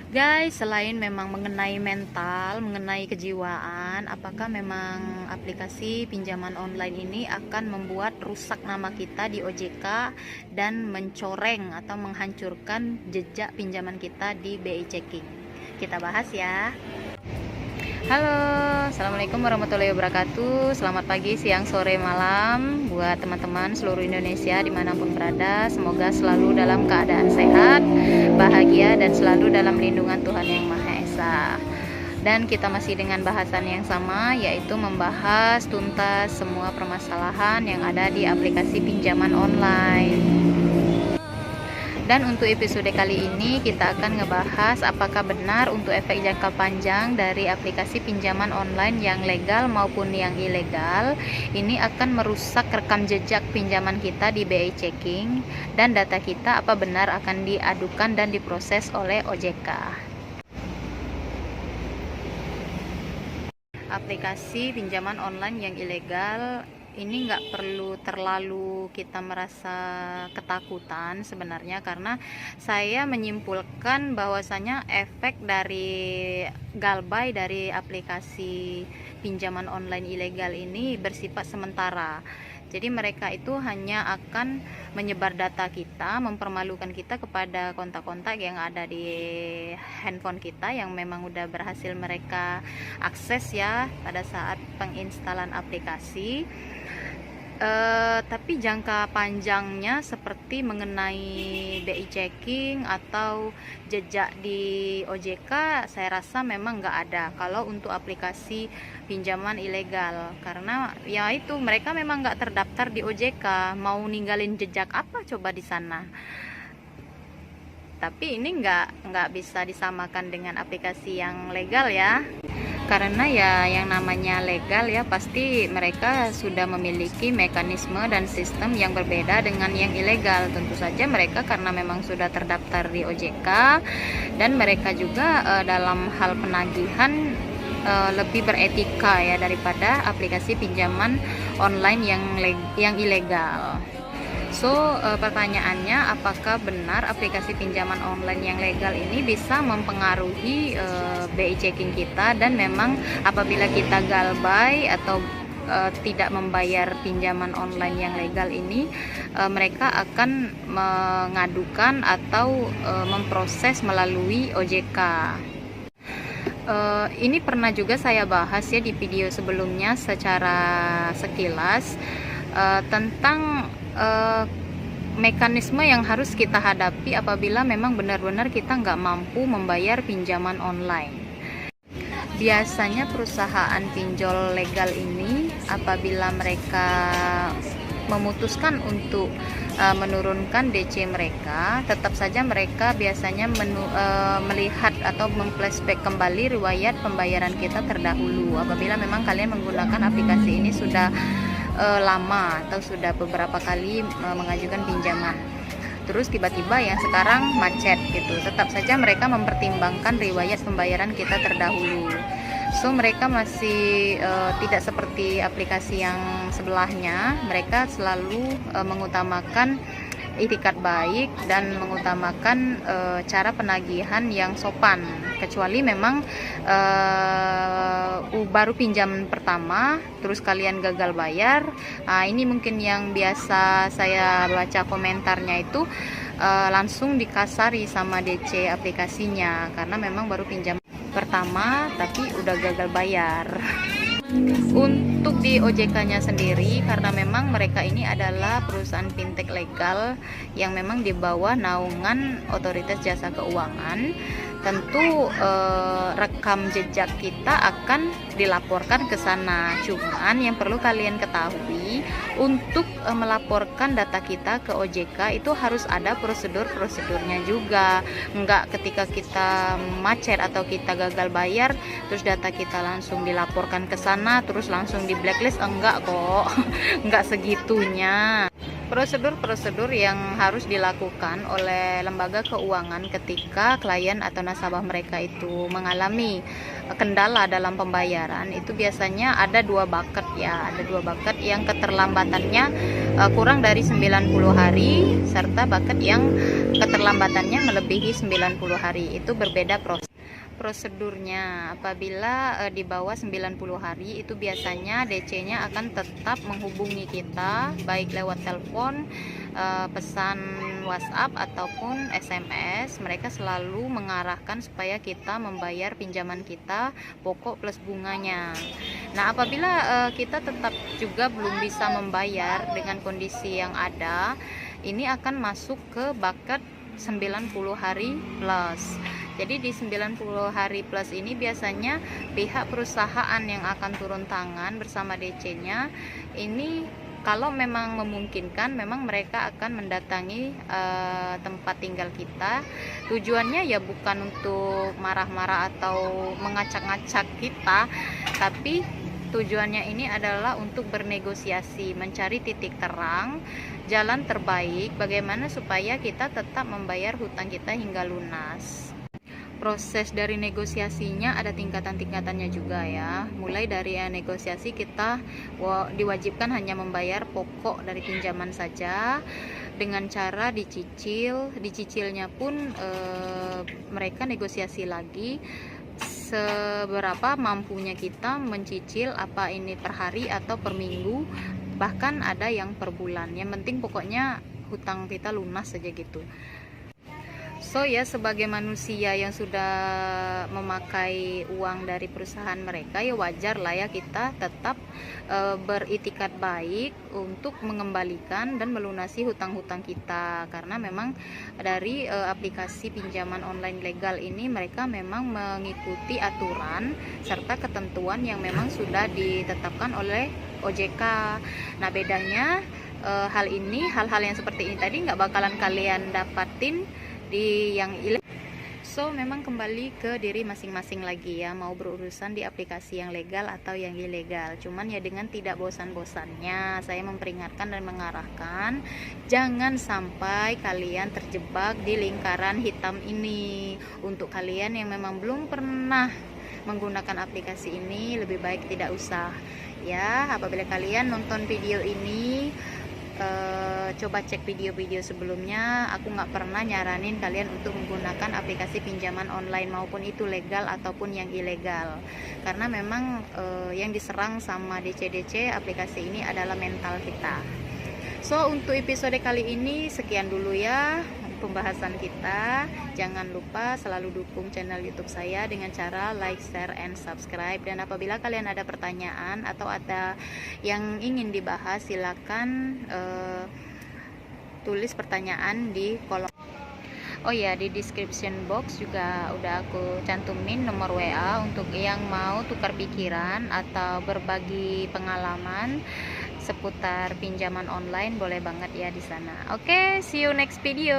Guys, selain memang mengenai mental, mengenai kejiwaan, apakah memang aplikasi pinjaman online ini akan membuat rusak nama kita di OJK dan mencoreng atau menghancurkan jejak pinjaman kita di BI Checking? Kita bahas ya. Halo, assalamualaikum warahmatullahi wabarakatuh. Selamat pagi, siang, sore, malam buat teman-teman seluruh Indonesia dimanapun berada. Semoga selalu dalam keadaan sehat, bahagia, dan selalu dalam lindungan Tuhan Yang Maha Esa. Dan kita masih dengan bahasan yang sama, yaitu membahas tuntas semua permasalahan yang ada di aplikasi pinjaman online. Dan untuk episode kali ini kita akan ngebahas apakah benar untuk efek jangka panjang dari aplikasi pinjaman online yang legal maupun yang ilegal ini akan merusak rekam jejak pinjaman kita di BI Checking, dan data kita apa benar akan diadukan dan diproses oleh OJK. Aplikasi pinjaman online yang ilegal ini nggak perlu terlalu kita merasa ketakutan sebenarnya, karena saya menyimpulkan bahwasanya efek dari galbay dari aplikasi pinjaman online ilegal ini bersifat sementara. Jadi mereka itu hanya akan menyebar data kita, mempermalukan kita kepada kontak-kontak yang ada di handphone kita yang memang udah berhasil mereka akses ya pada saat penginstalan aplikasi. Tapi jangka panjangnya seperti mengenai BI Checking atau jejak di OJK, saya rasa memang nggak ada kalau untuk aplikasi pinjaman ilegal, karena ya itu mereka memang nggak terdaftar di OJK, mau ninggalin jejak apa coba di sana. Tapi ini nggak bisa disamakan dengan aplikasi yang legal ya, karena ya yang namanya legal ya pasti mereka sudah memiliki mekanisme dan sistem yang berbeda dengan yang ilegal. Tentu saja mereka karena memang sudah terdaftar di OJK, dan mereka juga dalam hal penagihan lebih beretika ya daripada aplikasi pinjaman online yang ilegal. So, pertanyaannya, apakah benar aplikasi pinjaman online yang legal ini bisa mempengaruhi BI Checking kita, dan memang apabila kita galbay atau tidak membayar pinjaman online yang legal ini, mereka akan mengadukan atau memproses melalui OJK. Ini pernah juga saya bahas ya di video sebelumnya secara sekilas tentang mekanisme yang harus kita hadapi apabila memang benar-benar kita nggak mampu membayar pinjaman online. Biasanya perusahaan pinjol legal ini apabila mereka memutuskan untuk menurunkan DC mereka, tetap saja mereka biasanya melihat atau memflashback kembali riwayat pembayaran kita terdahulu. Apabila memang kalian menggunakan aplikasi ini sudah lama atau sudah beberapa kali mengajukan pinjaman, terus tiba-tiba yang sekarang macet gitu, tetap saja mereka mempertimbangkan riwayat pembayaran kita terdahulu. So mereka masih tidak seperti aplikasi yang sebelahnya, mereka selalu mengutamakan itikat baik dan mengutamakan cara penagihan yang sopan, kecuali memang baru pinjam pertama terus kalian gagal bayar. Ini mungkin yang biasa saya baca komentarnya itu langsung dikasari sama DC aplikasinya, karena memang baru pinjam pertama tapi udah gagal bayar. Untuk di OJK-nya sendiri, karena memang mereka ini adalah perusahaan fintech legal yang memang di bawah naungan Otoritas Jasa Keuangan, tentu rekam jejak kita akan dilaporkan ke sana. Cuman yang perlu kalian ketahui, untuk melaporkan data kita ke OJK itu harus ada prosedur-prosedurnya juga. Enggak ketika kita macet atau kita gagal bayar terus data kita langsung dilaporkan ke sana terus langsung di blacklist, enggak kok. Enggak segitunya. Prosedur-prosedur yang harus dilakukan oleh lembaga keuangan ketika klien atau nasabah mereka itu mengalami kendala dalam pembayaran, itu biasanya ada dua bucket ya, ada dua bucket yang keterlambatannya kurang dari 90 hari serta bucket yang keterlambatannya melebihi 90 hari. Itu berbeda prosedurnya. Apabila di bawah 90 hari itu biasanya DC-nya akan tetap menghubungi kita baik lewat telepon, pesan WhatsApp ataupun SMS. Mereka selalu mengarahkan supaya kita membayar pinjaman kita pokok plus bunganya. Nah, apabila kita tetap juga belum bisa membayar dengan kondisi yang ada, ini akan masuk ke bucket 90 hari plus. Jadi di 90 hari plus ini biasanya pihak perusahaan yang akan turun tangan bersama DC-nya. Ini kalau memang memungkinkan, memang mereka akan mendatangi tempat tinggal kita. Tujuannya ya bukan untuk marah-marah atau mengacak-ngacak kita, tapi tujuannya ini adalah untuk bernegosiasi, mencari titik terang, jalan terbaik bagaimana supaya kita tetap membayar hutang kita hingga lunas. Proses dari negosiasinya ada tingkatan-tingkatannya juga ya. Mulai dari negosiasi kita diwajibkan hanya membayar pokok dari pinjaman saja dengan cara dicicil. Dicicilnya pun mereka negosiasi lagi seberapa mampunya kita mencicil, apa ini per hari atau per minggu, bahkan ada yang per bulan. Yang penting pokoknya hutang kita lunas saja gitu. So ya, sebagai manusia yang sudah memakai uang dari perusahaan mereka, ya wajar lah ya kita tetap beritikat baik untuk mengembalikan dan melunasi hutang-hutang kita, karena memang dari aplikasi pinjaman online legal ini mereka memang mengikuti aturan serta ketentuan yang memang sudah ditetapkan oleh OJK. Nah, bedanya hal-hal yang seperti ini tadi nggak bakalan kalian dapatin di yang ilegal. So memang kembali ke diri masing-masing lagi ya, mau berurusan di aplikasi yang legal atau yang ilegal. Cuman ya dengan tidak bosan-bosannya saya memperingatkan dan mengarahkan, jangan sampai kalian terjebak di lingkaran hitam ini. Untuk kalian yang memang belum pernah menggunakan aplikasi ini, lebih baik tidak usah ya. Apabila kalian nonton video ini, coba cek video-video sebelumnya, aku nggak pernah nyaranin kalian untuk menggunakan aplikasi pinjaman online maupun itu legal ataupun yang ilegal, karena memang yang diserang sama DC-DC aplikasi ini adalah mental kita. So untuk episode kali ini sekian dulu ya pembahasan kita. Jangan lupa selalu dukung channel YouTube saya dengan cara like, share, and subscribe. Dan apabila kalian ada pertanyaan atau ada yang ingin dibahas, silakan tulis pertanyaan di kolom. Oh ya, di description box juga udah aku cantumin nomor WA untuk yang mau tukar pikiran atau berbagi pengalaman seputar pinjaman online, boleh banget ya di sana. Oke, see you next video.